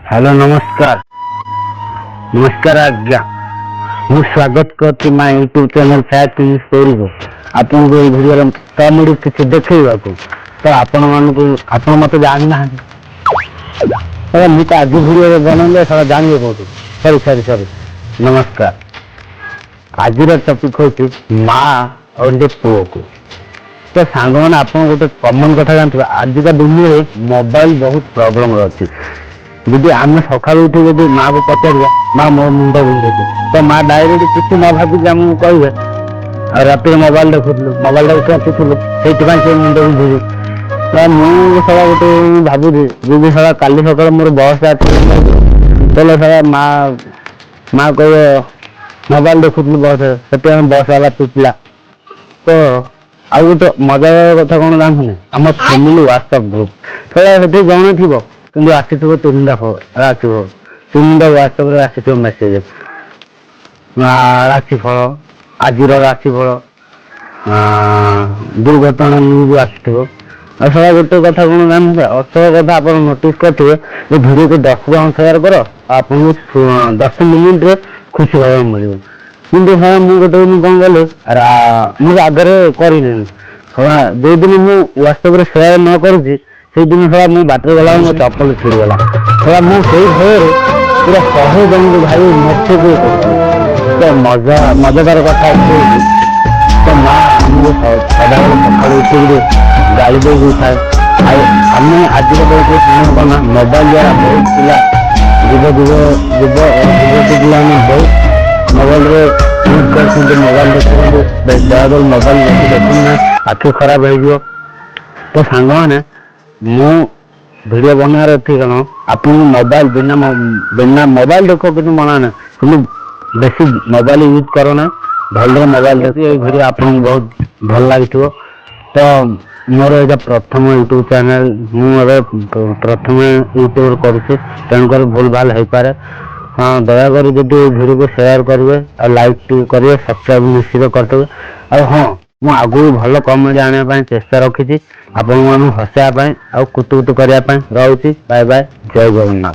hello नमस्कार नमस्कार आज्ञा मु स्वागत करती my YouTube channel fact news story को आपन को वीडियो कॉमेडी किसी देखैबा को तो आपण मते जानि ना अरे मु आज वीडियो बनले सारा जानिए को सॉरी नमस्कार आज टॉपिक होची माँ और पुओ को तो सांग मैंने आप गोटे कमन कथा जानते आजिका दुनिया में मोबाइल बहुत प्रॉब्लम अच्छी जदि आम सका उठी जब माँ को पचार माँ मो मुंड बुझे तो माँ डायरेक्ट किसी न भाविक आमको कहे रात मोबाइल देखुलु मोबाइल देखुलु से मुंड बुझे तो मुझे गोटे भावुरी जब सारा काली सकाल मोर बस चलो सारा माँ माँ कह मोबाइल देखुलु बस से बस वाला पिटला तो आ गोटे मजा कथा कौन जानते आम फैमिली व्हाट्सएप ग्रुप से जन थी कि आसी तीन तीन व्हाट्सएप मेसेज राशिफल आज राशिफल दुर्घटना न्यूज आसो सब गोटे कथा कौन जानते असल कथा आप नोटिस करेंगे भिडियो को 10 जन शेयर कर आपको 10 मिनिट खुशी भाव मिल किंतु हाँ मुझे कौन कल मुझे आगे कर जो दिन मुझे व्हाट्सएप शेयर न करुँच से दिन सारा मुझे बाटर गला मो चप्पल छिड़गला सारा मुझे भय पूरा 100 जन भाई मेसेज तो मजादार कथा तो माँ आमको सदा सका उठ गाड़ी दे थाए आम आज कौन मोबाइल द्वारा बहुत पिला युवती पिला बहुत मोबाइल यूज कर मोबाइल देखते मोबाइल देखना आखि खराब हो तो सांग मैंने मु वीडियो बनार अच्छी कौन आप मोबाइल बिना मोबाइल देखो कि मना ना कि बेसी मोबाइल यूज करो ना भल मोबाइल देख वीडियो आप बहुत भल लगी तो मोर ये प्रथम यूट्यूब चैनल मुझे प्रथम यूट्यूब करुँच तेणुक भूल भाल हो पारे हाँ दयाकोरी जब वीडियो को शेयर करेंगे और लाइक करेंगे सब्सक्राइब निश्चित करते और हाँ मु आगु भल कमेडी आने चेष्टा रखी आपण हसाया आ कुतुकुतु करने रोचे बाय बाय जय जगन्नाथ